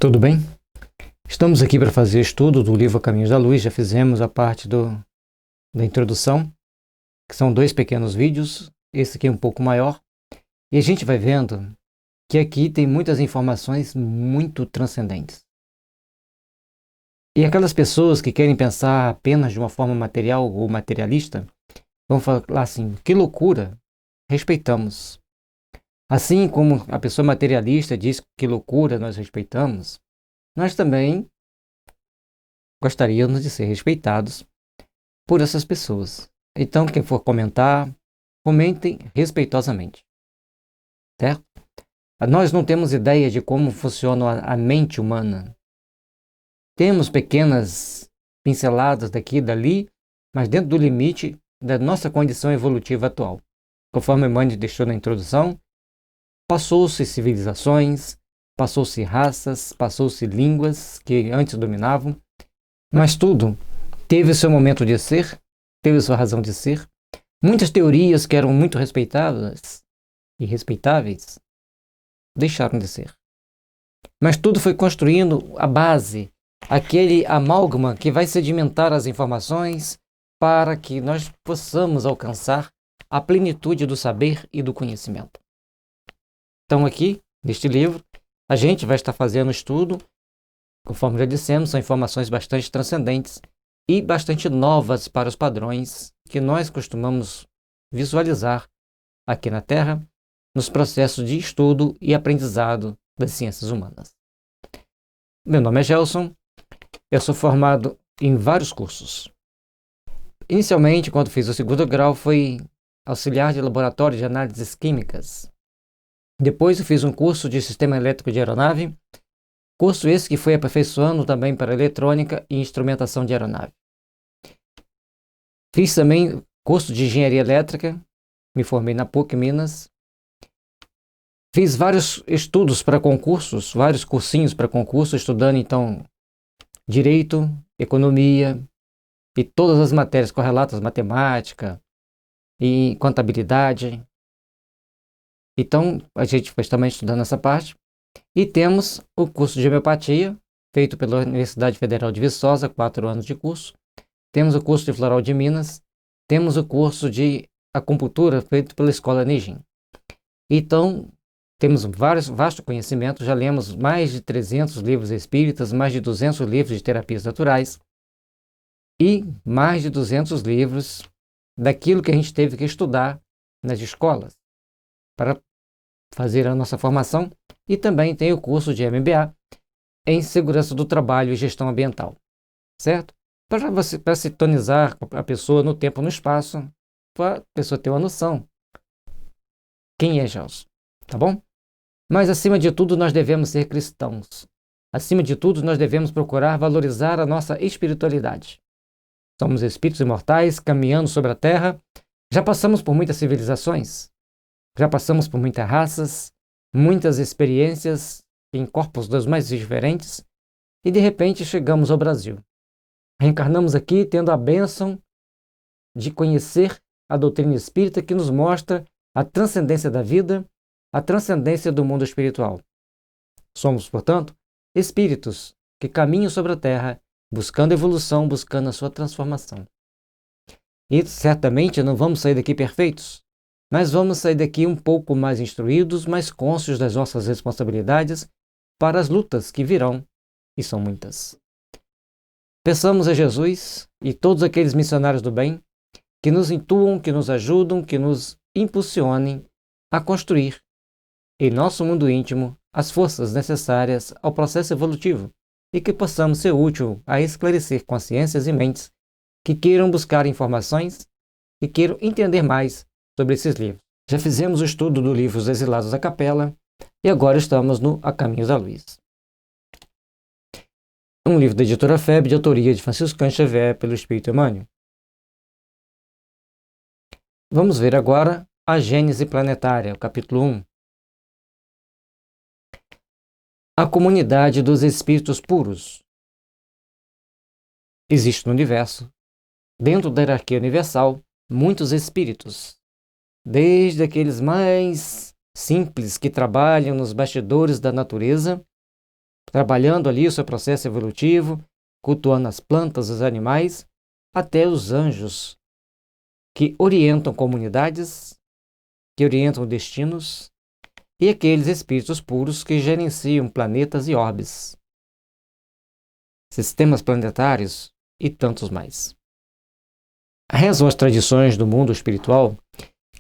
Tudo bem? Estamos aqui para fazer estudo do livro Caminhos da Luz. Já fizemos a parte da introdução, que são 2 pequenos vídeos. Esse aqui é um pouco maior. E a gente vai vendo que aqui tem muitas informações muito transcendentes. E aquelas pessoas que querem pensar apenas de uma forma material ou materialista, vão falar assim, que loucura, respeitamos. Assim como a pessoa materialista diz que loucura, nós respeitamos, nós também gostaríamos de ser respeitados por essas pessoas. Então, quem for comentar, comentem respeitosamente, certo? Nós não temos ideia de como funciona a mente humana. Temos pequenas pinceladas daqui e dali, mas dentro do limite da nossa condição evolutiva atual. Conforme Emmanuel deixou na introdução, passou-se civilizações, passou-se raças, passou-se línguas que antes dominavam, mas tudo teve o seu momento de ser, teve a sua razão de ser. Muitas teorias que eram muito respeitadas e respeitáveis deixaram de ser. Mas tudo foi construindo a base, aquele amálgama que vai sedimentar as informações para que nós possamos alcançar a plenitude do saber e do conhecimento. Então aqui, neste livro, a gente vai estar fazendo estudo, conforme já dissemos, são informações bastante transcendentes e bastante novas para os padrões que nós costumamos visualizar aqui na Terra, nos processos de estudo e aprendizado das ciências humanas. Meu nome é Gelson, eu sou formado em vários cursos. Inicialmente, quando fiz o 2º grau, foi auxiliar de laboratório de análises químicas. Depois eu fiz um curso de sistema elétrico de aeronave, curso esse que foi aperfeiçoando também para eletrônica e instrumentação de aeronave. Fiz também curso de engenharia elétrica, me formei na PUC Minas. Fiz vários estudos para concursos, vários cursinhos para concurso, estudando então direito, economia e todas as matérias correlatas, matemática e contabilidade. Então, a gente foi também estudando essa parte. E temos o curso de homeopatia, feito pela Universidade Federal de Viçosa, 4 anos de curso. Temos o curso de floral de Minas. Temos o curso de acupuntura, feito pela Escola Nijin. Então, temos vasto conhecimento. Já lemos mais de 300 livros espíritas, mais de 200 livros de terapias naturais e mais de 200 livros daquilo que a gente teve que estudar nas escolas para fazer a nossa formação, e também tem o curso de MBA em Segurança do Trabalho e Gestão Ambiental, certo? Para sintonizar a pessoa no tempo e no espaço, para a pessoa ter uma noção quem é Gelson, tá bom? Mas acima de tudo nós devemos ser cristãos. Acima de tudo nós devemos procurar valorizar a nossa espiritualidade. Somos espíritos imortais caminhando sobre a Terra, já passamos por muitas civilizações, já passamos por muitas raças, muitas experiências em corpos dos mais diferentes e de repente chegamos ao Brasil. Reencarnamos aqui tendo a bênção de conhecer a doutrina espírita que nos mostra a transcendência da vida, a transcendência do mundo espiritual. Somos, portanto, espíritos que caminham sobre a Terra buscando evolução, buscando a sua transformação. E certamente não vamos sair daqui perfeitos. Mas vamos sair daqui um pouco mais instruídos, mais conscientes das nossas responsabilidades para as lutas que virão, e são muitas. Peçamos a Jesus e todos aqueles missionários do bem que nos intuam, que nos ajudam, que nos impulsionem a construir, em nosso mundo íntimo, as forças necessárias ao processo evolutivo e que possamos ser útil a esclarecer consciências e mentes que queiram buscar informações, que queiram entender mais sobre esses livros. Já fizemos o estudo do livro Os Exilados da Capela e agora estamos no A Caminhos da Luz. Um livro da editora FEB, de autoria de Francisco Xavier, pelo Espírito Emmanuel. Vamos ver agora a Gênese Planetária, o capítulo 1. A comunidade dos espíritos puros. Existe no universo, dentro da hierarquia universal, muitos espíritos. Desde aqueles mais simples que trabalham nos bastidores da natureza, trabalhando ali o seu processo evolutivo, cultuando as plantas, os animais, até os anjos, que orientam comunidades, que orientam destinos, e aqueles espíritos puros que gerenciam planetas e orbes, sistemas planetários e tantos mais. Rezam as tradições do mundo espiritual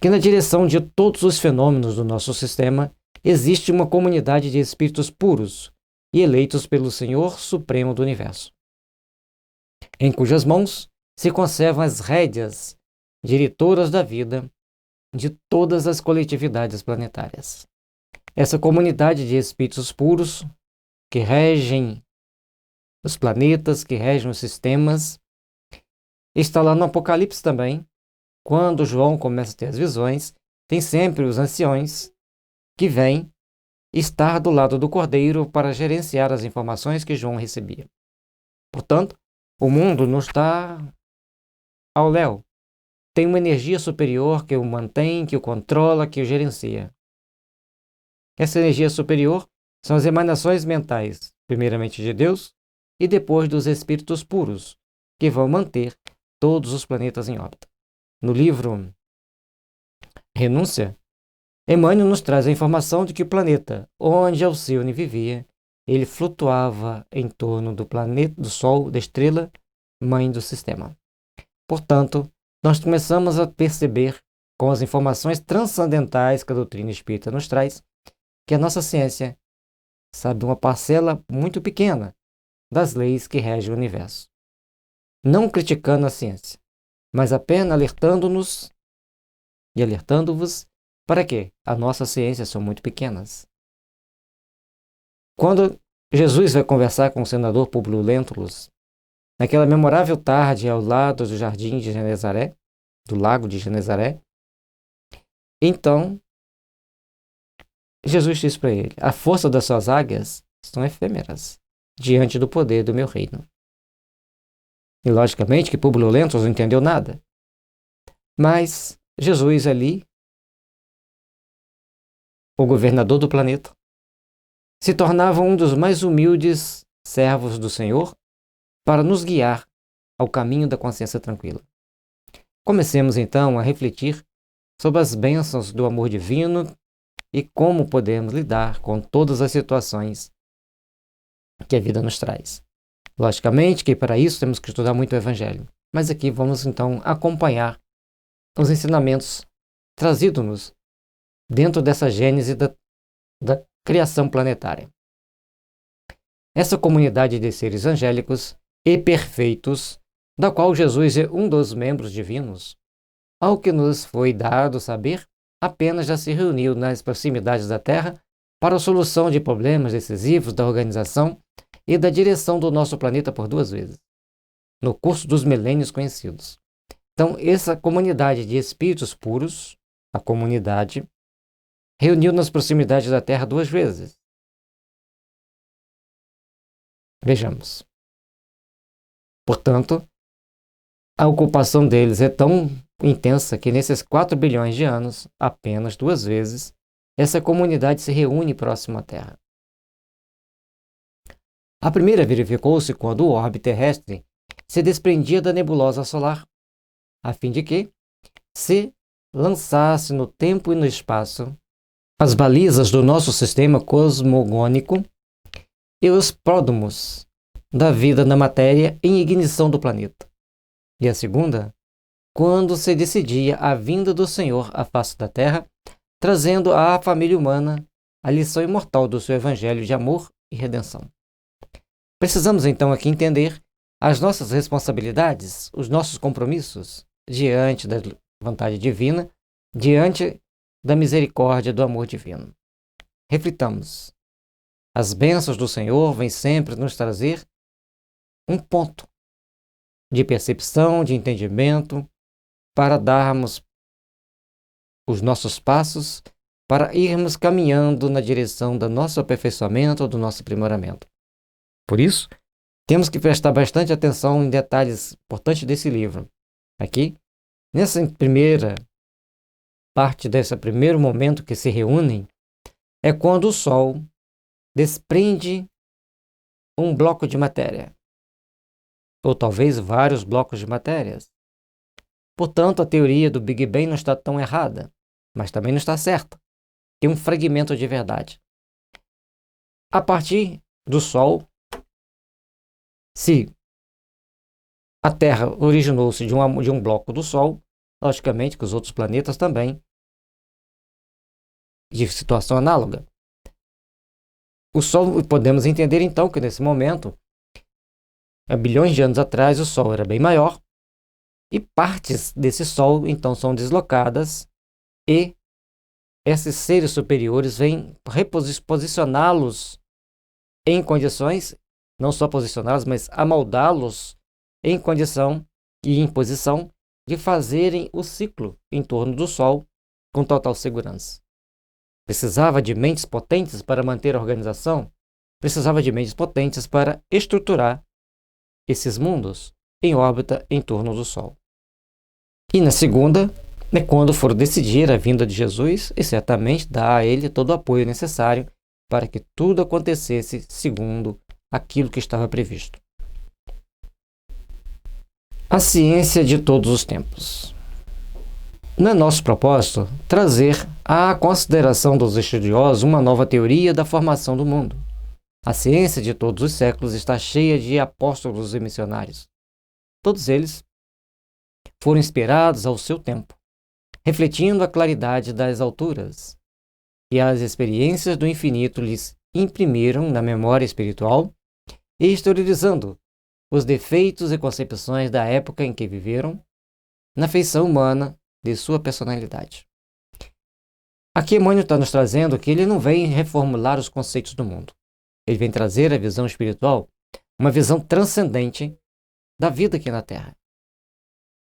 que na direção de todos os fenômenos do nosso sistema existe uma comunidade de espíritos puros e eleitos pelo Senhor Supremo do Universo, em cujas mãos se conservam as rédeas diretoras da vida de todas as coletividades planetárias. Essa comunidade de espíritos puros que regem os planetas, que regem os sistemas, está lá no Apocalipse também. Quando João começa a ter as visões, tem sempre os anciões que vêm estar do lado do Cordeiro para gerenciar as informações que João recebia. Portanto, o mundo não está ao léu. Tem uma energia superior que o mantém, que o controla, que o gerencia. Essa energia superior são as emanações mentais, primeiramente de Deus e depois dos espíritos puros, que vão manter todos os planetas em órbita. No livro Renúncia, Emmanuel nos traz a informação de que o planeta onde Alcione vivia, ele flutuava em torno do planeta, do Sol, da estrela, mãe do sistema. Portanto, nós começamos a perceber, com as informações transcendentais que a doutrina espírita nos traz, que a nossa ciência sabe uma parcela muito pequena das leis que regem o universo. Não criticando a ciência, mas apenas alertando-nos e alertando-vos para que as nossas ciências são muito pequenas. Quando Jesus vai conversar com o senador Públio Lentulus, naquela memorável tarde ao lado do jardim de Genezaré, do lago de Genezaré, então Jesus diz para ele: a força das suas águias são efêmeras diante do poder do meu reino. E logicamente que Públio Lentulus não entendeu nada. Mas Jesus ali, o governador do planeta, se tornava um dos mais humildes servos do Senhor para nos guiar ao caminho da consciência tranquila. Comecemos então a refletir sobre as bênçãos do amor divino e como podemos lidar com todas as situações que a vida nos traz. Logicamente que para isso temos que estudar muito o Evangelho, mas aqui vamos então acompanhar os ensinamentos trazidos-nos dentro dessa gênese da criação planetária. Essa comunidade de seres angélicos e perfeitos, da qual Jesus é um dos membros divinos, ao que nos foi dado saber, apenas já se reuniu nas proximidades da Terra para a solução de problemas decisivos da organização e da direção do nosso planeta por 2 vezes, no curso dos milênios conhecidos. Então, essa comunidade de espíritos puros, a comunidade, reuniu nas proximidades da Terra 2 vezes. Vejamos. Portanto, a ocupação deles é tão intensa que nesses 4 bilhões de anos, apenas 2 vezes, essa comunidade se reúne próximo à Terra. A primeira verificou-se quando o orbe terrestre se desprendia da nebulosa solar, a fim de que se lançasse no tempo e no espaço as balizas do nosso sistema cosmogônico e os pródromos da vida na matéria em ignição do planeta. E a segunda, quando se decidia a vinda do Senhor à face da Terra, trazendo à família humana a lição imortal do seu evangelho de amor e redenção. Precisamos então aqui entender as nossas responsabilidades, os nossos compromissos diante da vontade divina, diante da misericórdia do amor divino. Reflitamos. As bênçãos do Senhor vêm sempre nos trazer um ponto de percepção, de entendimento, para darmos os nossos passos, para irmos caminhando na direção do nosso aperfeiçoamento, do nosso aprimoramento. Por isso, temos que prestar bastante atenção em detalhes importantes desse livro. Aqui, nessa primeira parte, desse primeiro momento que se reúnem, é quando o Sol desprende um bloco de matéria, ou talvez vários blocos de matérias. Portanto, a teoria do Big Bang não está tão errada, mas também não está certa. Tem um fragmento de verdade. A partir do Sol, se a Terra originou-se de um bloco do Sol, logicamente que os outros planetas também, de situação análoga. O Sol, podemos entender então que nesse momento, há bilhões de anos atrás, o Sol era bem maior, e partes desse Sol então são deslocadas e esses seres superiores vêm reposicioná-los em condições, não só posicioná-los, mas amoldá-los em condição e em posição de fazerem o ciclo em torno do Sol com total segurança. Precisava de mentes potentes para manter a organização, precisava de mentes potentes para estruturar esses mundos em órbita em torno do Sol. E na segunda, é quando for decidir a vinda de Jesus e certamente dar a ele todo o apoio necessário para que tudo acontecesse segundo aquilo que estava previsto. A ciência de todos os tempos. Não é nosso propósito trazer à consideração dos estudiosos uma nova teoria da formação do mundo. A ciência de todos os séculos está cheia de apóstolos e missionários. Todos eles foram inspirados ao seu tempo, refletindo a claridade das alturas, e as experiências do infinito lhes imprimiram na memória espiritual, exteriorizando os defeitos e concepções da época em que viveram, na feição humana de sua personalidade. Aqui Emmanuel está nos trazendo que ele não vem reformular os conceitos do mundo. Ele vem trazer a visão espiritual, uma visão transcendente da vida aqui na Terra.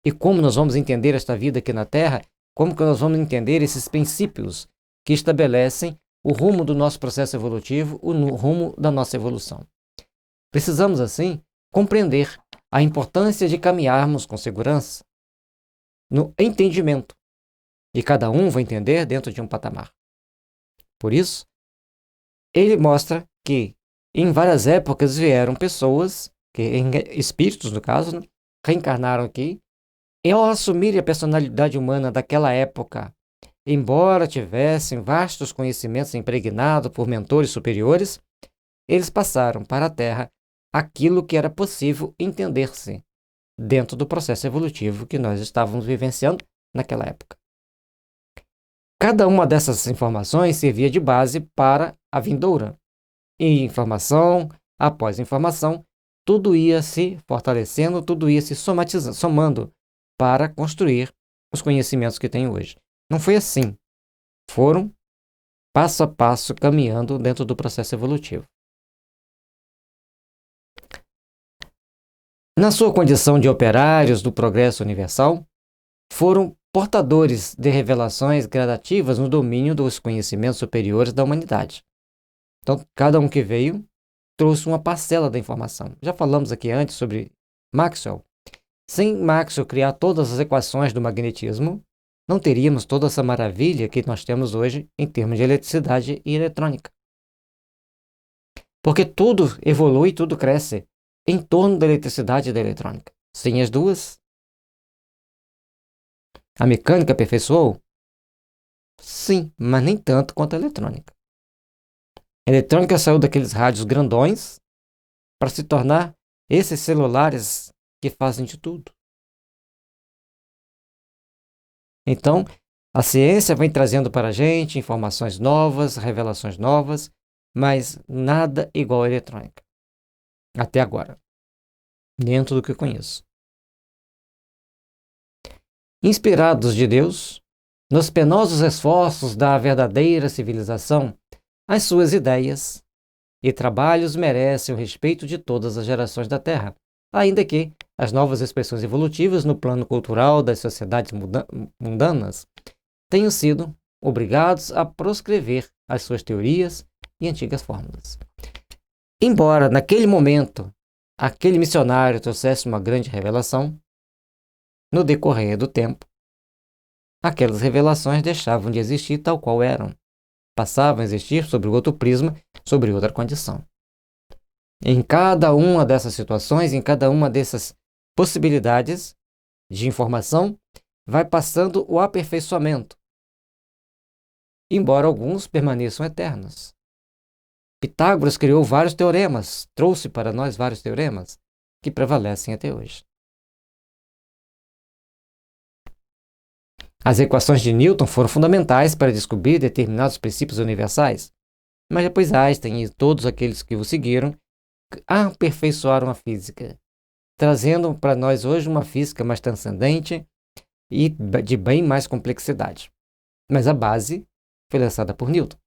E como nós vamos entender esta vida aqui na Terra? Como que nós vamos entender esses princípios que estabelecem o rumo do nosso processo evolutivo, o rumo da nossa evolução? Precisamos, assim, compreender a importância de caminharmos com segurança no entendimento. E cada um vai entender dentro de um patamar. Por isso, ele mostra que em várias épocas vieram pessoas, espíritos no caso, né, reencarnaram aqui, e ao assumirem a personalidade humana daquela época, embora tivessem vastos conhecimentos impregnados por mentores superiores, eles passaram para a Terra aquilo que era possível entender-se dentro do processo evolutivo que nós estávamos vivenciando naquela época. Cada uma dessas informações servia de base para a vindoura. E informação após informação, tudo ia se fortalecendo, tudo ia se somando para construir os conhecimentos que tem hoje. Não foi assim. Foram passo a passo caminhando dentro do processo evolutivo. Na sua condição de operários do progresso universal, foram portadores de revelações gradativas no domínio dos conhecimentos superiores da humanidade. Então, cada um que veio trouxe uma parcela da informação. Já falamos aqui antes sobre Maxwell. Sem Maxwell criar todas as equações do magnetismo, não teríamos toda essa maravilha que nós temos hoje em termos de eletricidade e eletrônica. Porque tudo evolui, tudo cresce em torno da eletricidade e da eletrônica. Sem as duas, a mecânica aperfeiçoou? Sim, mas nem tanto quanto a eletrônica. A eletrônica saiu daqueles rádios grandões para se tornar esses celulares que fazem de tudo. Então, a ciência vem trazendo para a gente informações novas, revelações novas, mas nada igual à eletrônica. Até agora. Dentro do que eu conheço. Inspirados de Deus, nos penosos esforços da verdadeira civilização, as suas ideias e trabalhos merecem o respeito de todas as gerações da Terra, ainda que as novas expressões evolutivas no plano cultural das sociedades mundanas tenham sido obrigados a proscrever as suas teorias e antigas fórmulas. Embora, naquele momento, aquele missionário trouxesse uma grande revelação, no decorrer do tempo, aquelas revelações deixavam de existir tal qual eram, passavam a existir sobre outro prisma, sobre outra condição. Em cada uma dessas situações, em cada uma dessas possibilidades de informação, vai passando o aperfeiçoamento, embora alguns permaneçam eternos. Pitágoras criou vários teoremas, trouxe para nós vários teoremas que prevalecem até hoje. As equações de Newton foram fundamentais para descobrir determinados princípios universais, mas depois Einstein e todos aqueles que o seguiram aperfeiçoaram a física, trazendo para nós hoje uma física mais transcendente e de bem mais complexidade. Mas a base foi lançada por Newton.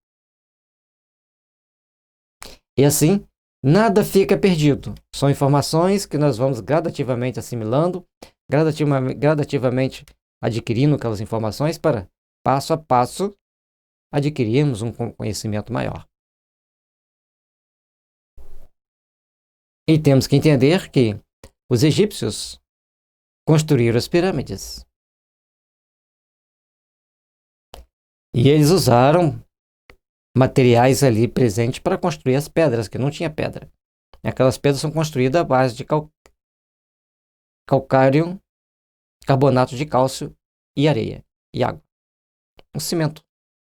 E assim, nada fica perdido. São informações que nós vamos gradativamente assimilando, gradativamente adquirindo aquelas informações para, passo a passo, adquirirmos um conhecimento maior. E temos que entender que os egípcios construíram as pirâmides. E eles usaram materiais ali presentes para construir as pedras, que não tinha pedra. Aquelas pedras são construídas à base de calcário, carbonato de cálcio e areia e água. Um cimento.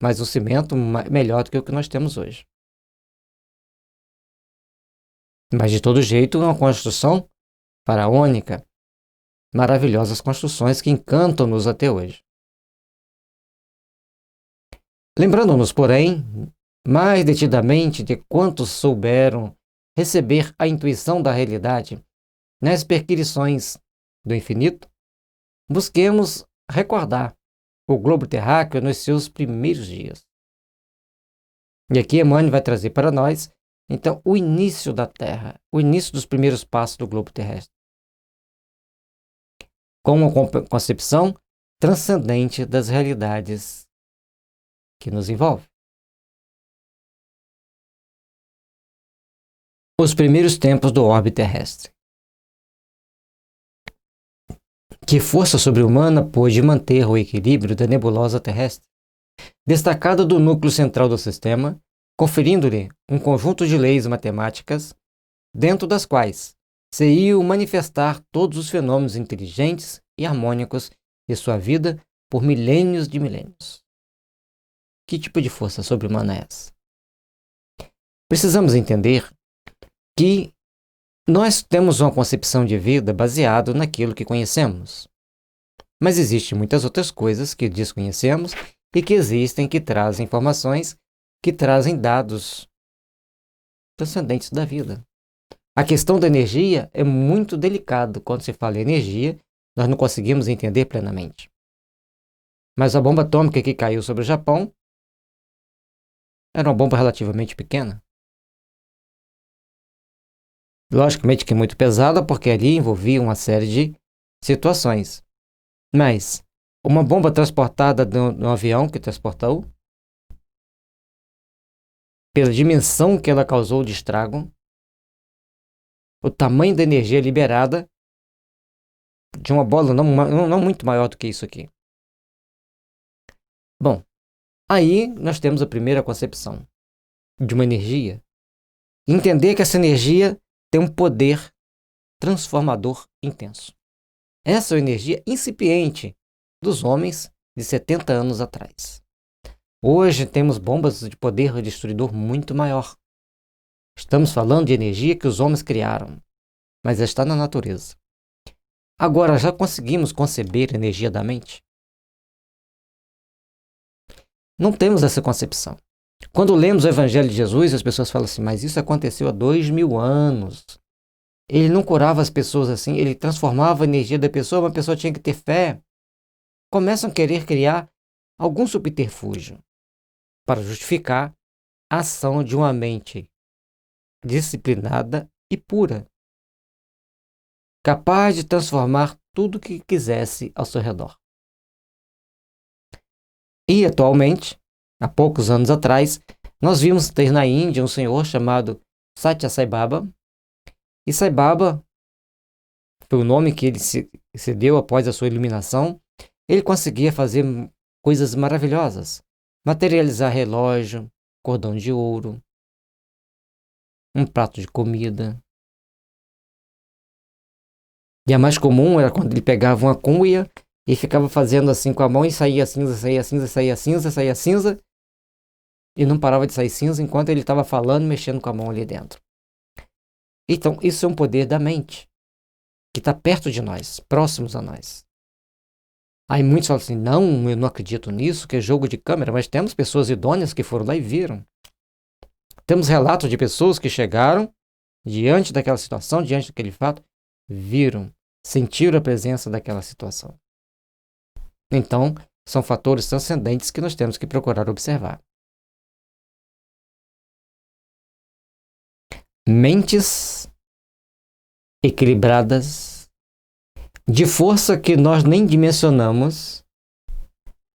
Mas um cimento melhor do que o que nós temos hoje. Mas de todo jeito, é uma construção faraônica. Maravilhosas construções que encantam-nos até hoje. Lembrando-nos, porém, mais detidamente de quantos souberam receber a intuição da realidade nas perquisições do infinito, busquemos recordar o globo terráqueo nos seus primeiros dias. E aqui Emmanuel vai trazer para nós, então, o início da Terra, o início dos primeiros passos do globo terrestre, com uma concepção transcendente das realidades que nos envolvem. Os primeiros tempos do orbe terrestre. Que força sobre-humana pôde manter o equilíbrio da nebulosa terrestre, destacada do núcleo central do sistema, conferindo-lhe um conjunto de leis matemáticas, dentro das quais se iam manifestar todos os fenômenos inteligentes e harmônicos de sua vida por milênios de milênios. Que tipo de força sobre-humana é essa? Precisamos entender que nós temos uma concepção de vida baseada naquilo que conhecemos. Mas existem muitas outras coisas que desconhecemos e que existem, que trazem informações, que trazem dados transcendentes da vida. A questão da energia é muito delicada. Quando se fala em energia, nós não conseguimos entender plenamente. Mas a bomba atômica que caiu sobre o Japão era uma bomba relativamente pequena. Logicamente que muito pesada, porque ali envolvia uma série de situações. Mas uma bomba transportada no avião que transportou, pela dimensão que ela causou de estrago, o tamanho da energia liberada de uma bola não muito maior do que isso aqui. Bom, aí nós temos a primeira concepção de uma energia. Entender que essa energia tem um poder transformador intenso. Essa é a energia incipiente dos homens de 70 anos atrás. Hoje temos bombas de poder destruidor muito maior. Estamos falando de energia que os homens criaram, mas está na natureza. Agora, já conseguimos conceber a energia da mente? Não temos essa concepção. Quando lemos o Evangelho de Jesus, as pessoas falam assim, mas isso aconteceu há 2000 anos. Ele não curava as pessoas assim, ele transformava a energia da pessoa, mas a pessoa tinha que ter fé. Começam a querer criar algum subterfúgio para justificar a ação de uma mente disciplinada e pura, capaz de transformar tudo o que quisesse ao seu redor. E atualmente, há poucos anos atrás, nós vimos ter na Índia um senhor chamado Satya Sai Baba. E Sai Baba foi o nome que ele se deu após a sua iluminação. Ele conseguia fazer coisas maravilhosas, materializar relógio, cordão de ouro, um prato de comida. E a mais comum era quando ele pegava uma cuia e ficava fazendo assim com a mão e saía cinza, saía cinza, saía cinza, saía cinza. E não parava de sair cinza enquanto ele estava falando, mexendo com a mão ali dentro. Então, isso é um poder da mente, que está perto de nós, próximos a nós. Aí muitos falam assim, não, eu não acredito nisso, que é jogo de câmera, mas temos pessoas idôneas que foram lá e viram. Temos relatos de pessoas que chegaram diante daquela situação, diante daquele fato, viram, sentiram a presença daquela situação. Então, são fatores transcendentes que nós temos que procurar observar. Mentes equilibradas, de força que nós nem dimensionamos,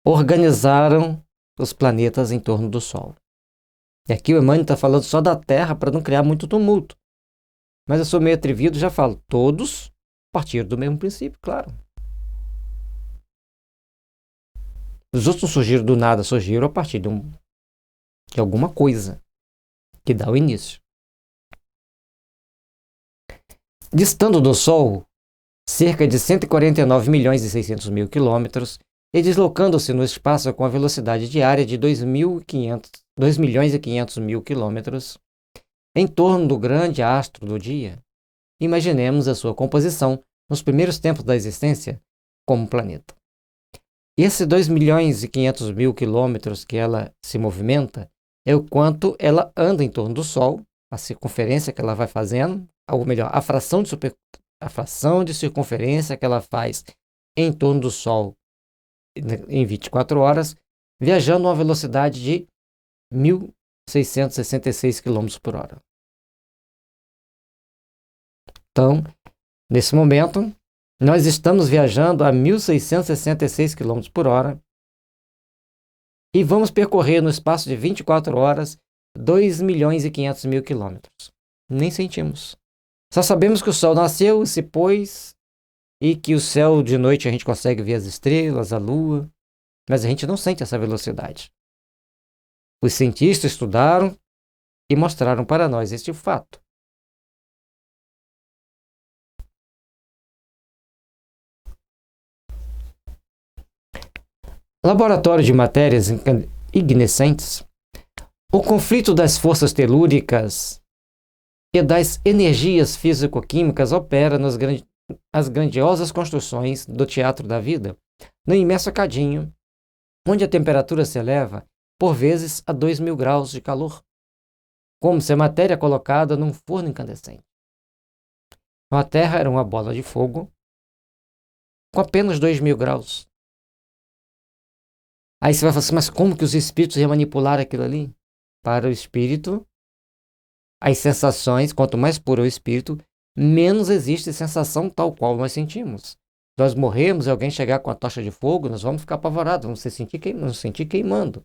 organizaram os planetas em torno do Sol. E aqui o Emmanuel está falando só da Terra para não criar muito tumulto. Mas eu sou meio atrevido, já falo, todos partiram do mesmo princípio, claro. Os outros não surgiram do nada, surgiram a partir de alguma coisa que dá o início. Distando do Sol cerca de 149 milhões e 600 mil quilômetros e deslocando-se no espaço com a velocidade diária de 2 milhões e 500 mil quilômetros, em torno do grande astro do dia, imaginemos a sua composição nos primeiros tempos da existência como planeta. Esse 2 milhões e 500 mil quilômetros que ela se movimenta é o quanto ela anda em torno do Sol, a circunferência que ela vai fazendo, ou melhor, a fração de circunferência que ela faz em torno do Sol em 24 horas, viajando a uma velocidade de 1.666 km por hora. Então, nesse momento, nós estamos viajando a 1.666 km por hora e vamos percorrer no espaço de 24 horas 2 milhões e 500 mil quilômetros. Nem sentimos. Só sabemos que o Sol nasceu e se pôs e que o céu de noite a gente consegue ver as estrelas, a Lua, mas a gente não sente essa velocidade. Os cientistas estudaram e mostraram para nós este fato. Laboratório de matérias ignescentes, o conflito das forças telúricas e das energias físico-químicas opera as grandiosas construções do teatro da vida, no imenso cadinho, onde a temperatura se eleva, por vezes, a 2.000 graus de calor, como se a matéria colocada num forno incandescente. A Terra era uma bola de fogo com apenas 2.000 graus. Aí você vai falar assim, mas como que os espíritos iam manipular aquilo ali? Para o espírito, as sensações, quanto mais puro é o espírito, menos existe sensação tal qual nós sentimos. Nós morremos e alguém chegar com a tocha de fogo, nós vamos ficar apavorados, vamos nos sentir queimando.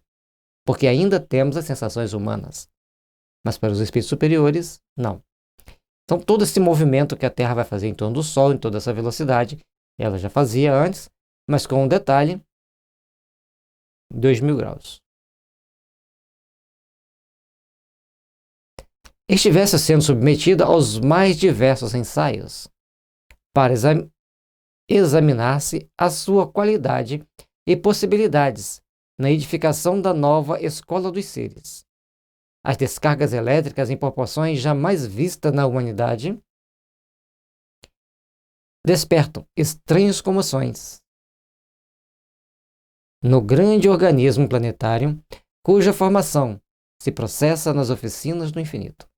Porque ainda temos as sensações humanas. Mas para os espíritos superiores, não. Então todo esse movimento que a Terra vai fazer em torno do Sol, em toda essa velocidade, ela já fazia antes, mas com um detalhe, 2.000 graus. Estivesse sendo submetida aos mais diversos ensaios para examinar-se a sua qualidade e possibilidades na edificação da nova escola dos seres. As descargas elétricas em proporções jamais vistas na humanidade despertam estranhas comoções no grande organismo planetário, cuja formação se processa nas oficinas do infinito.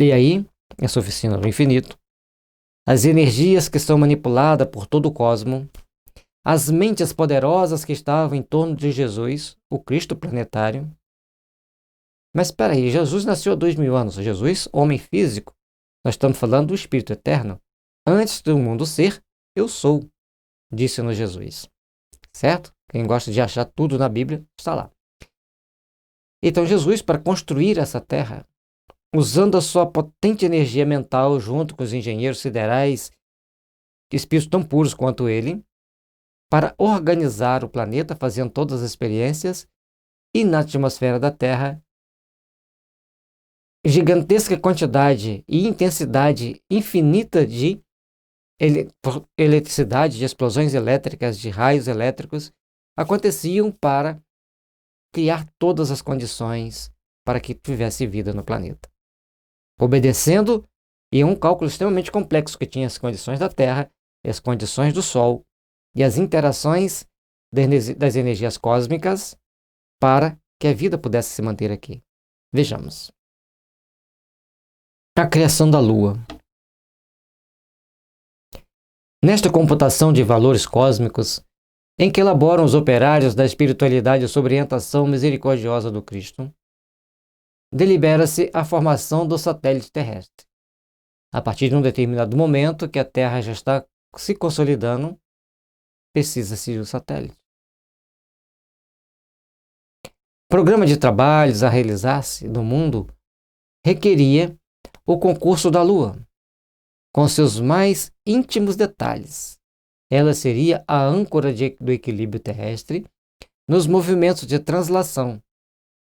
E aí, essa oficina do infinito, as energias que são manipuladas por todo o cosmos, as mentes poderosas que estavam em torno de Jesus, o Cristo planetário. Mas espera aí, Jesus nasceu há 2.000 anos. Jesus, homem físico, nós estamos falando do Espírito Eterno. Antes do mundo ser, eu sou, disse-nos Jesus. Certo? Quem gosta de achar tudo na Bíblia, está lá. Então Jesus, para construir essa terra, usando a sua potente energia mental junto com os engenheiros siderais, espíritos tão puros quanto ele, para organizar o planeta, fazendo todas as experiências, e na atmosfera da Terra, gigantesca quantidade e intensidade infinita de eletricidade, de explosões elétricas, de raios elétricos, aconteciam para criar todas as condições para que tivesse vida no planeta. Obedecendo e um cálculo extremamente complexo que tinha as condições da Terra, as condições do Sol e as interações das energias cósmicas para que a vida pudesse se manter aqui. Vejamos. A criação da Lua. Nesta computação de valores cósmicos, em que elaboram os operários da espiritualidade sob orientação misericordiosa do Cristo, delibera-se a formação do satélite terrestre. A partir de um determinado momento que a Terra já está se consolidando, precisa-se do satélite. O programa de trabalhos a realizar-se no mundo requeria o concurso da Lua, com seus mais íntimos detalhes. Ela seria a âncora do equilíbrio terrestre nos movimentos de translação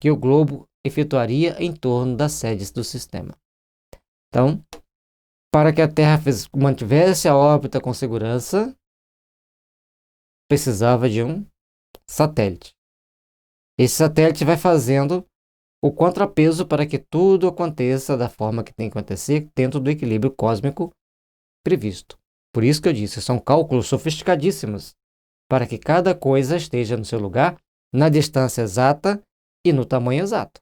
que o globo efetuaria em torno das sedes do sistema. Então, para que a Terra mantivesse a órbita com segurança, precisava de um satélite. Esse satélite vai fazendo o contrapeso para que tudo aconteça da forma que tem que acontecer dentro do equilíbrio cósmico previsto. Por isso que eu disse, são cálculos sofisticadíssimos para que cada coisa esteja no seu lugar, na distância exata e no tamanho exato.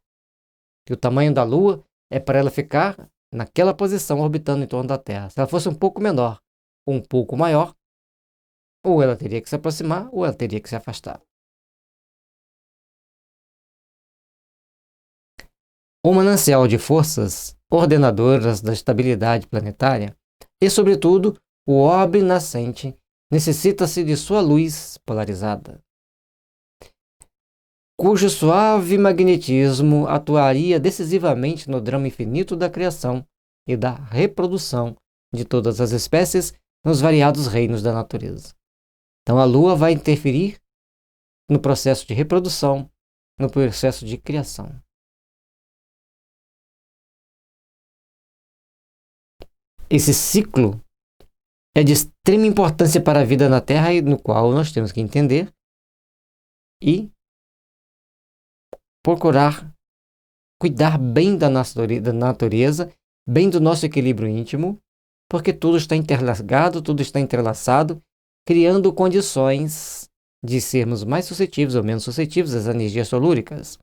E o tamanho da Lua é para ela ficar naquela posição orbitando em torno da Terra. Se ela fosse um pouco menor ou um pouco maior, ou ela teria que se aproximar ou ela teria que se afastar. O manancial de forças ordenadoras da estabilidade planetária e, sobretudo, o orbe nascente necessita-se de sua luz polarizada, cujo suave magnetismo atuaria decisivamente no drama infinito da criação e da reprodução de todas as espécies nos variados reinos da natureza. Então a Lua vai interferir no processo de reprodução, no processo de criação. Esse ciclo é de extrema importância para a vida na Terra e no qual nós temos que entender e procurar cuidar bem da natureza, bem do nosso equilíbrio íntimo, porque tudo está interligado, tudo está entrelaçado, criando condições de sermos mais suscetíveis ou menos suscetíveis às energias solúricas.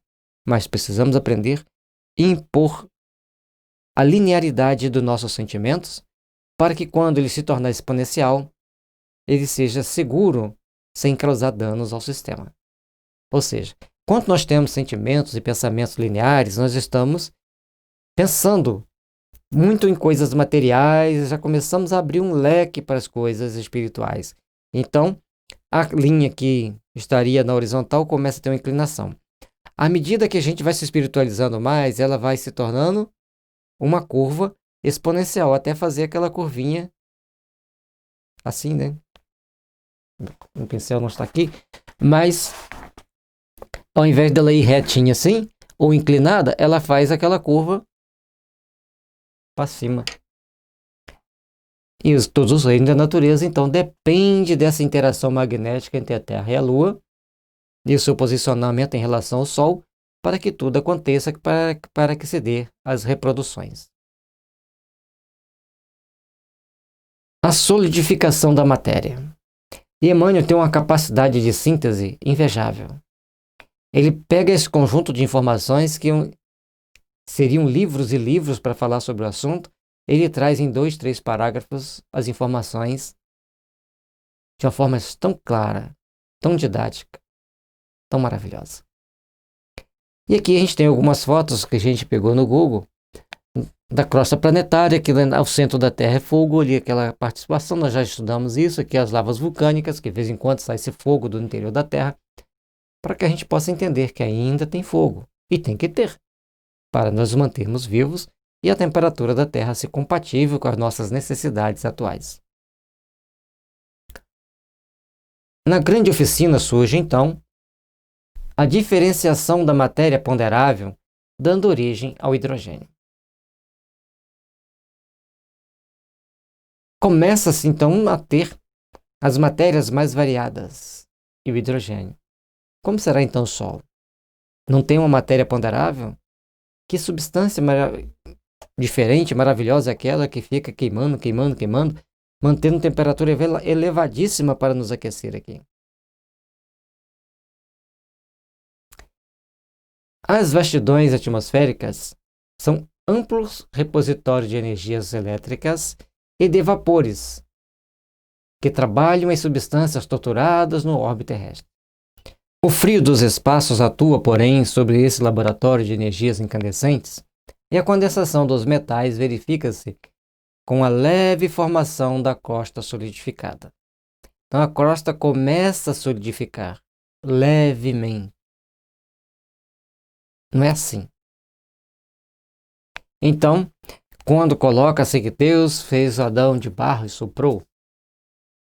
Mas precisamos aprender e impor a linearidade dos nossos sentimentos para que quando ele se tornar exponencial, ele seja seguro sem causar danos ao sistema. Ou seja, quando nós temos sentimentos e pensamentos lineares, nós estamos pensando muito em coisas materiais, já começamos a abrir um leque para as coisas espirituais. Então, a linha que estaria na horizontal começa a ter uma inclinação. À medida que a gente vai se espiritualizando mais, ela vai se tornando uma curva exponencial, até fazer aquela curvinha assim, né? O pincel não está aqui, mas ao invés dela ir retinha assim, ou inclinada, ela faz aquela curva para cima. E todos os reinos da natureza, então, depende dessa interação magnética entre a Terra e a Lua, e o seu posicionamento em relação ao Sol, para que tudo aconteça, para que se dê as reproduções. A solidificação da matéria. E Emmanuel tem uma capacidade de síntese invejável. Ele pega esse conjunto de informações que seriam livros e livros para falar sobre o assunto, ele traz em 2, 3 parágrafos as informações de uma forma tão clara, tão didática, tão maravilhosa. E aqui a gente tem algumas fotos que a gente pegou no Google, da crosta planetária, que ao centro da Terra é fogo, ali aquela participação, nós já estudamos isso, aqui as lavas vulcânicas, que de vez em quando sai esse fogo do interior da Terra, para que a gente possa entender que ainda tem fogo, e tem que ter, para nos mantermos vivos e a temperatura da Terra ser compatível com as nossas necessidades atuais. Na grande oficina surge, então, a diferenciação da matéria ponderável, dando origem ao hidrogênio. começa-se então a ter as matérias mais variadas e o hidrogênio. Como será então o Sol? Não tem uma matéria ponderável? Que substância diferente, maravilhosa é aquela que fica queimando, queimando, queimando, mantendo temperatura elevadíssima para nos aquecer aqui? As vastidões atmosféricas são amplos repositórios de energias elétricas e de vapores que trabalham em substâncias torturadas no orbe terrestre. O frio dos espaços atua, porém, sobre esse laboratório de energias incandescentes e a condensação dos metais verifica-se com a leve formação da crosta solidificada. Então a crosta começa a solidificar levemente. Não é assim. Então, quando coloca-se que Deus fez Adão de barro e soprou,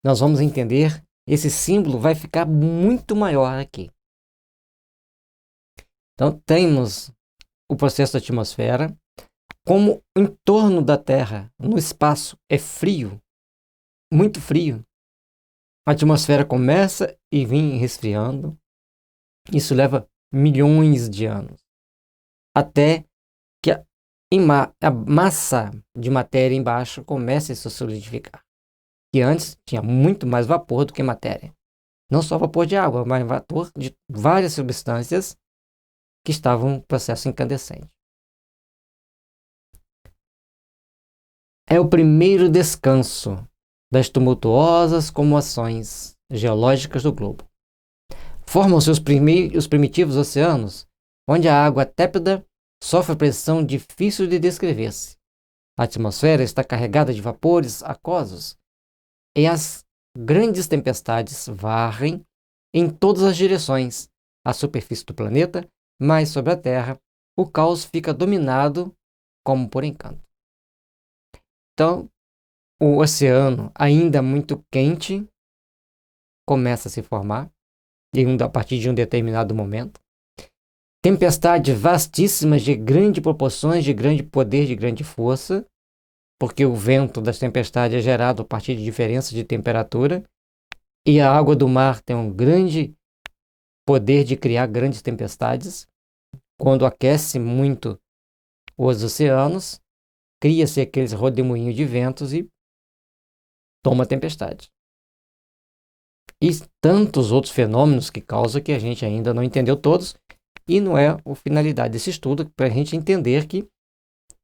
nós vamos entender, esse símbolo vai ficar muito maior aqui. Então, temos o processo da atmosfera, como o entorno da Terra, no espaço, é frio, muito frio. A atmosfera começa e vem resfriando. Isso leva milhões de anos, até que a massa de matéria embaixo comece a se solidificar. Que antes tinha muito mais vapor do que matéria. Não só vapor de água, mas vapor de várias substâncias que estavam em processo incandescente. É o primeiro descanso das tumultuosas comoções geológicas do globo. Formam-se os primitivos oceanos, onde a água tépida sofre pressão difícil de descrever-se. A atmosfera está carregada de vapores aquosos e as grandes tempestades varrem em todas as direções a superfície do planeta, mas sobre a Terra o caos fica dominado como por encanto. Então, o oceano, ainda muito quente, começa a se formar a partir de um determinado momento. Tempestades vastíssimas de grandes proporções, de grande poder, de grande força, porque o vento das tempestades é gerado a partir de diferenças de temperatura, e a água do mar tem um grande poder de criar grandes tempestades. Quando aquece muito os oceanos, cria-se aqueles rodemoinhos de ventos e toma tempestade. E tantos outros fenômenos que causam que a gente ainda não entendeu todos, e não é a finalidade desse estudo para a gente entender que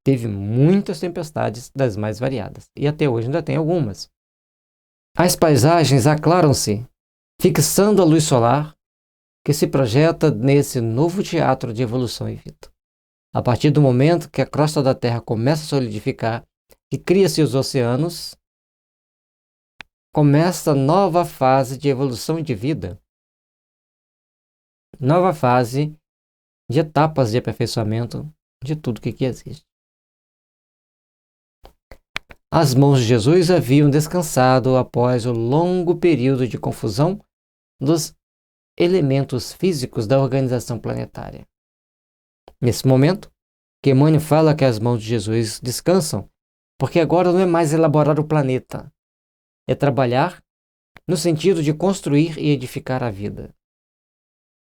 teve muitas tempestades das mais variadas, e até hoje ainda tem algumas. As paisagens aclaram-se, fixando a luz solar que se projeta nesse novo teatro de evolução e vida. A partir do momento que a crosta da Terra começa a solidificar e cria-se os oceanos, começa nova fase de evolução e de vida, nova fase de etapas de aperfeiçoamento de tudo que aqui existe. As mãos de Jesus haviam descansado após o longo período de confusão dos elementos físicos da organização planetária. Nesse momento, que Emmanuel fala que as mãos de Jesus descansam, porque agora não é mais elaborar o planeta, é trabalhar no sentido de construir e edificar a vida.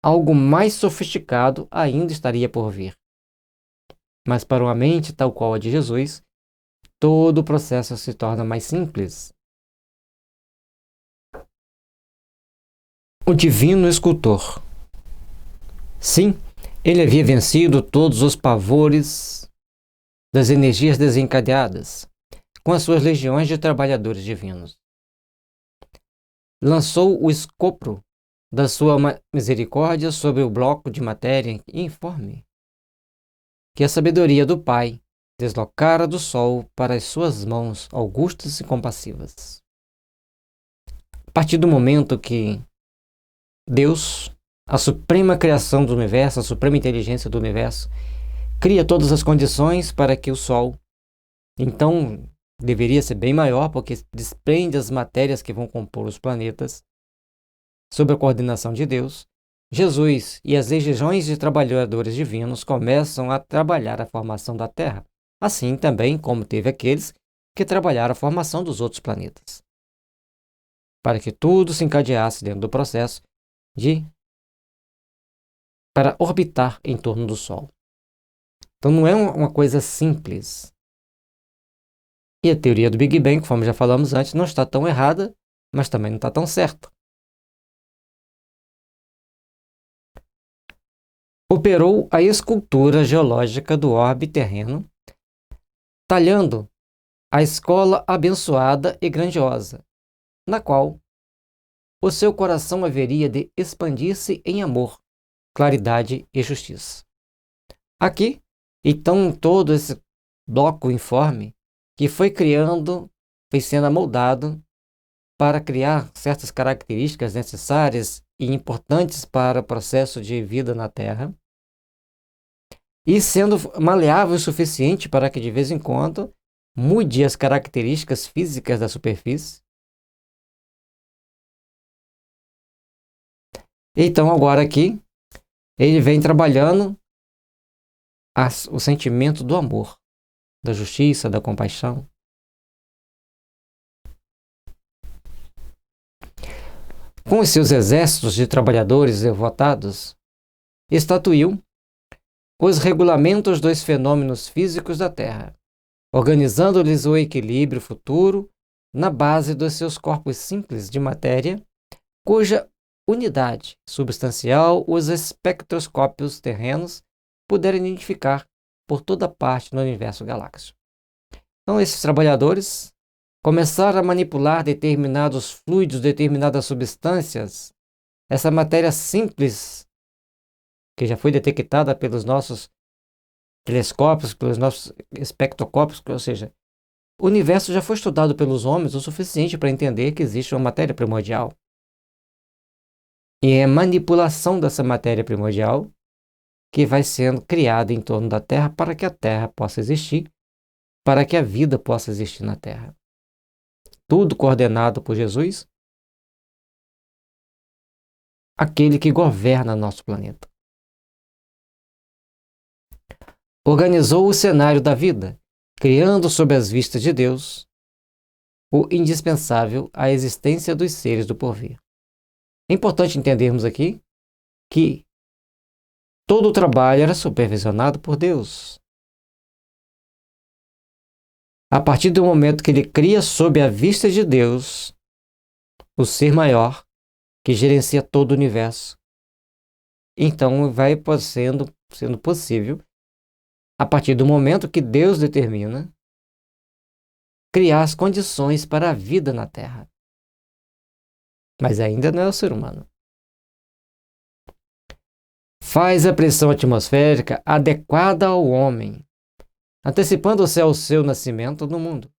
Algo mais sofisticado ainda estaria por vir. Mas para uma mente tal qual a de Jesus, todo o processo se torna mais simples. O divino escultor. Sim, ele havia vencido todos os pavores das energias desencadeadas, com as suas legiões de trabalhadores divinos. Lançou o escopro da sua misericórdia sobre o bloco de matéria informe, que a sabedoria do Pai deslocara do sol para as suas mãos augustas e compassivas. A partir do momento que Deus, a suprema criação do universo, a suprema inteligência do universo, cria todas as condições para que o Sol, então, deveria ser bem maior, porque desprende as matérias que vão compor os planetas, sob a coordenação de Deus. Jesus e as legiões de trabalhadores divinos começam a trabalhar a formação da Terra, assim também como teve aqueles que trabalharam a formação dos outros planetas, para que tudo se encadeasse dentro do processo para orbitar em torno do Sol. Então não é uma coisa simples. E a teoria do Big Bang, conforme já falamos antes, não está tão errada, mas também não está tão certa. Operou a escultura geológica do orbe terreno, talhando a escola abençoada e grandiosa, na qual o seu coração haveria de expandir-se em amor, claridade e justiça. Aqui, então, todo esse bloco informe que foi sendo amoldado para criar certas características necessárias e importantes para o processo de vida na Terra, e sendo maleável o suficiente para que de vez em quando mude as características físicas da superfície. Então agora aqui ele vem trabalhando o sentimento do amor, da justiça, da compaixão. Com os seus exércitos de trabalhadores devotados, estatuiu os regulamentos dos fenômenos físicos da Terra, organizando-lhes o equilíbrio futuro na base dos seus corpos simples de matéria, cuja unidade substancial os espectroscópios terrenos puderam identificar por toda parte no universo galáctico. Então, esses trabalhadores começaram a manipular determinados fluidos, determinadas substâncias, essa matéria simples que já foi detectada pelos nossos telescópios, pelos nossos espectroscópios, ou seja, o universo já foi estudado pelos homens o suficiente para entender que existe uma matéria primordial. E é a manipulação dessa matéria primordial que vai sendo criada em torno da Terra para que a Terra possa existir, para que a vida possa existir na Terra. Tudo coordenado por Jesus, aquele que governa nosso planeta. Organizou o cenário da vida, criando sob as vistas de Deus o indispensável à existência dos seres do porvir. É importante entendermos aqui que todo o trabalho era supervisionado por Deus. A partir do momento que ele cria sob a vista de Deus o ser maior que gerencia todo o universo, então vai sendo possível, a partir do momento que Deus determina, criar as condições para a vida na Terra. Mas ainda não é o ser humano. Faz a pressão atmosférica adequada ao homem, antecipando-se ao seu nascimento no mundo.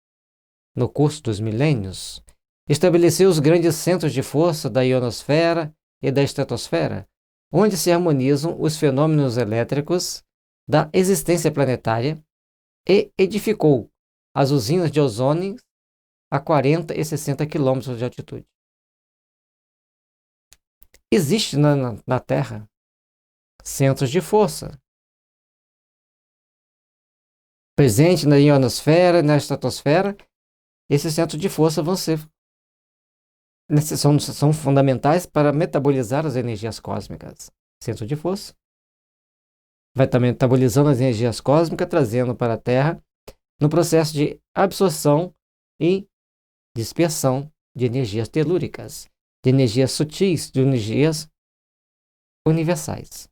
No curso dos milênios, estabeleceu os grandes centros de força da ionosfera e da estratosfera, onde se harmonizam os fenômenos elétricos da existência planetária, e edificou as usinas de ozônio a 40 e 60 quilômetros de altitude. Existe na Terra centros de força. Presente na ionosfera e na estratosfera, esses centros de força são fundamentais para metabolizar as energias cósmicas. Centro de força vai estar metabolizando as energias cósmicas, trazendo para a Terra no processo de absorção e dispersão de energias telúricas, de energias sutis, de energias universais,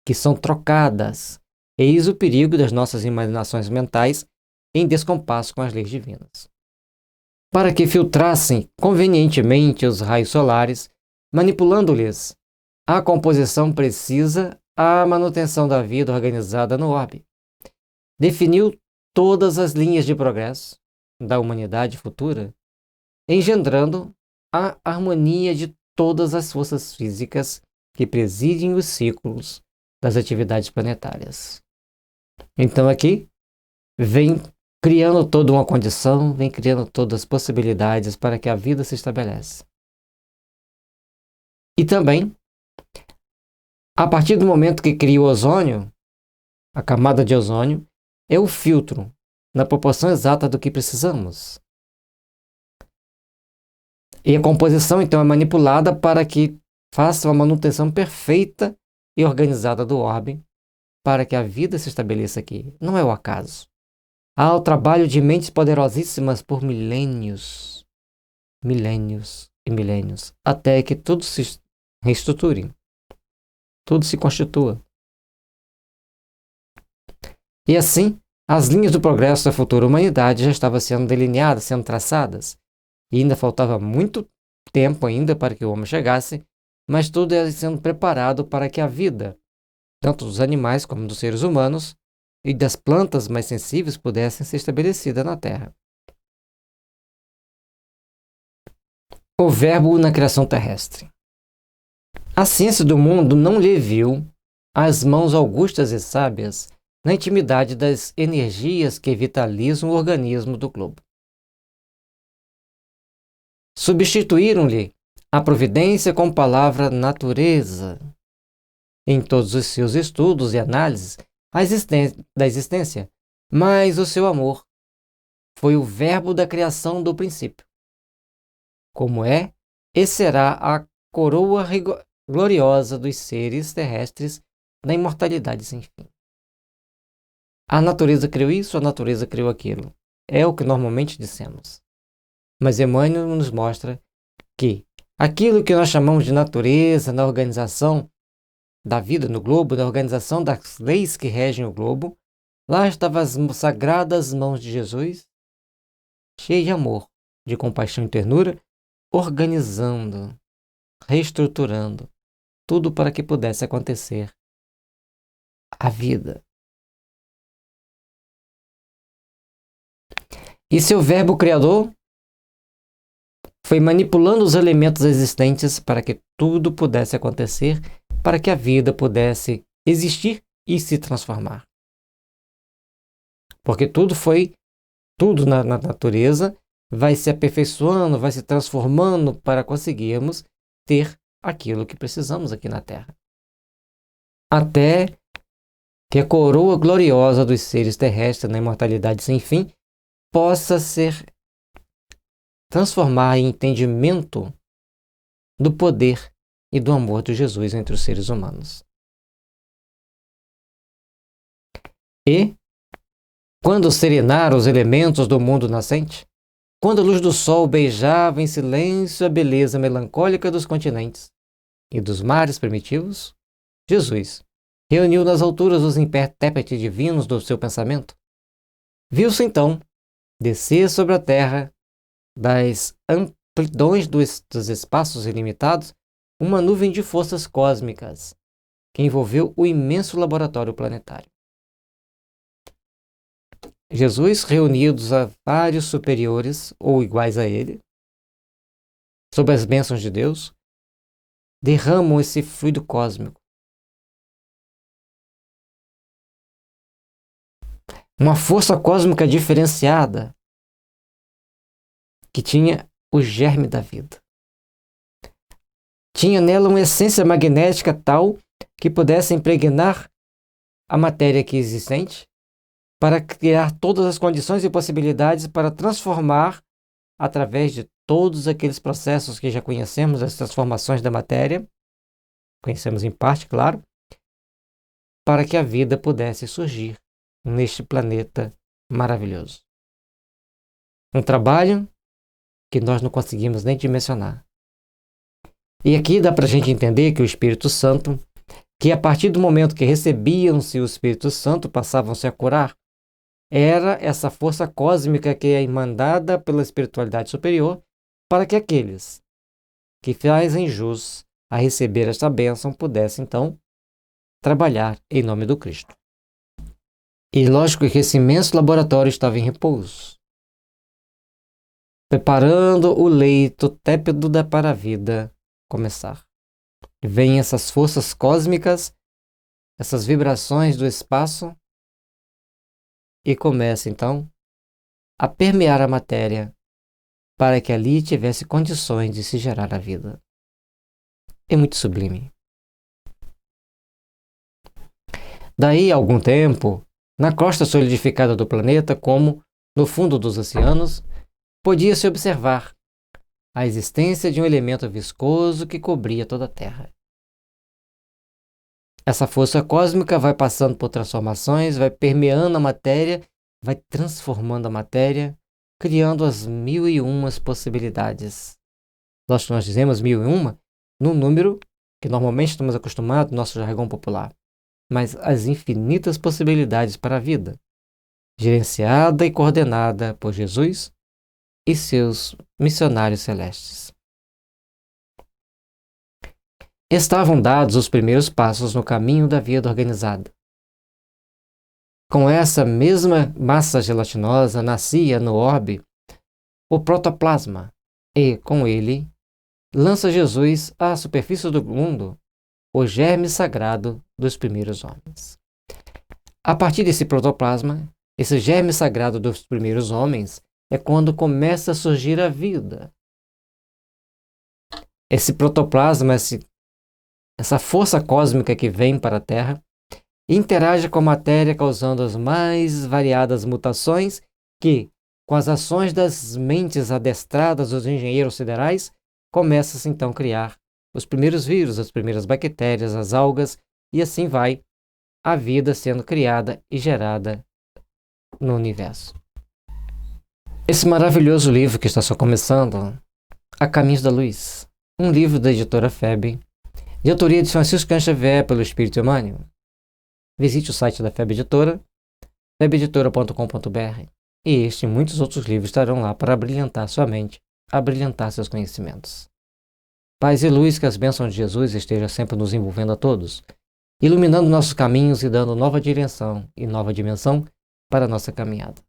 que são trocadas. Eis o perigo das nossas imaginações mentais em descompasso com as leis divinas. Para que filtrassem convenientemente os raios solares, manipulando-lhes a composição precisa à manutenção da vida organizada no orbe. Definiu todas as linhas de progresso da humanidade futura, engendrando a harmonia de todas as forças físicas que presidem os ciclos das atividades planetárias. Então aqui vem criando toda uma condição, vem criando todas as possibilidades para que a vida se estabeleça. E também, a partir do momento que cria o ozônio, a camada de ozônio é o filtro na proporção exata do que precisamos. E a composição, então, é manipulada para que faça uma manutenção perfeita e organizada do orbe, para que a vida se estabeleça aqui. Não é o acaso. Há o trabalho de mentes poderosíssimas por milênios, milênios e milênios, até que tudo se reestruture, tudo se constitua. E assim, as linhas do progresso da futura humanidade já estavam sendo delineadas, sendo traçadas, e ainda faltava muito tempo ainda para que o homem chegasse, mas tudo ia sendo preparado para que a vida, tanto dos animais como dos seres humanos, e das plantas mais sensíveis pudessem ser estabelecida na Terra. O Verbo na criação terrestre. A ciência do mundo não lhe viu as mãos augustas e sábias na intimidade das energias que vitalizam o organismo do globo. Substituíram-lhe a providência com a palavra natureza. Em todos os seus estudos e análises da existência, mas o seu amor foi o verbo da criação do princípio. Como é e será a coroa gloriosa dos seres terrestres na imortalidade sem fim. A natureza criou isso, a natureza criou aquilo. É o que normalmente dissemos. Mas Emmanuel nos mostra que aquilo que nós chamamos de natureza na organização da vida no globo, na organização das leis que regem o globo, lá estavam as sagradas mãos de Jesus, cheias de amor, de compaixão e ternura, organizando, reestruturando tudo para que pudesse acontecer a vida. E seu verbo criador foi manipulando os elementos existentes para que tudo pudesse acontecer, para que a vida pudesse existir e se transformar. Porque tudo na natureza vai se aperfeiçoando, vai se transformando para conseguirmos ter aquilo que precisamos aqui na Terra. Até que a coroa gloriosa dos seres terrestres na imortalidade sem fim possa ser transformar em entendimento do poder e do amor de Jesus entre os seres humanos. E, quando serenaram os elementos do mundo nascente, quando a luz do sol beijava em silêncio a beleza melancólica dos continentes e dos mares primitivos, Jesus reuniu nas alturas os intérpretes divinos do seu pensamento. Viu-se então descer sobre a terra das amplidões dos espaços ilimitados uma nuvem de forças cósmicas que envolveu o imenso laboratório planetário. Jesus, reunidos a vários superiores ou iguais a ele, sob as bênçãos de Deus, derramam esse fluido cósmico. Uma força cósmica diferenciada que tinha o germe da vida. Tinha nela uma essência magnética tal que pudesse impregnar a matéria aqui existente para criar todas as condições e possibilidades para transformar, através de todos aqueles processos que já conhecemos, as transformações da matéria, conhecemos em parte, claro, para que a vida pudesse surgir neste planeta maravilhoso. Um trabalho que nós não conseguimos nem dimensionar. E aqui dá para a gente entender que o Espírito Santo, que a partir do momento que recebiam-se o Espírito Santo, passavam-se a curar, era essa força cósmica que é mandada pela espiritualidade superior para que aqueles que fazem jus a receber esta bênção pudessem, então, trabalhar em nome do Cristo. E lógico que esse imenso laboratório estava em repouso, preparando o leito tépido para a vida começar. Vêm essas forças cósmicas, essas vibrações do espaço, e começa então a permear a matéria para que ali tivesse condições de se gerar a vida. É muito sublime. Daí a algum tempo, na crosta solidificada do planeta, como no fundo dos oceanos, podia-se observar a existência de um elemento viscoso que cobria toda a Terra. Essa força cósmica vai passando por transformações, vai permeando a matéria, vai transformando a matéria, criando as 1001 possibilidades. Nós dizemos 1001 num número que normalmente estamos acostumados no nosso jargão popular, mas as infinitas possibilidades para a vida, gerenciada e coordenada por Jesus e seus missionários celestes. Estavam dados os primeiros passos no caminho da vida organizada. Com essa mesma massa gelatinosa nascia no orbe o protoplasma e, com ele, lança Jesus à superfície do mundo o germe sagrado dos primeiros homens. A partir desse protoplasma, esse germe sagrado dos primeiros homens, é quando começa a surgir a vida. Esse protoplasma, essa força cósmica que vem para a Terra, interage com a matéria causando as mais variadas mutações que, com as ações das mentes adestradas dos engenheiros siderais, começa-se então a criar os primeiros vírus, as primeiras bactérias, as algas, e assim vai a vida sendo criada e gerada no universo. Esse maravilhoso livro que está só começando, A Caminhos da Luz, um livro da editora FEB, de autoria de Francisco Cândido Xavier pelo Espírito Emmanuel. Visite o site da FEB Editora, febeditora.com.br, e este e muitos outros livros estarão lá para brilhantar sua mente, abrilhantar seus conhecimentos. Paz e luz, que as bênçãos de Jesus estejam sempre nos envolvendo a todos, iluminando nossos caminhos e dando nova direção e nova dimensão para a nossa caminhada.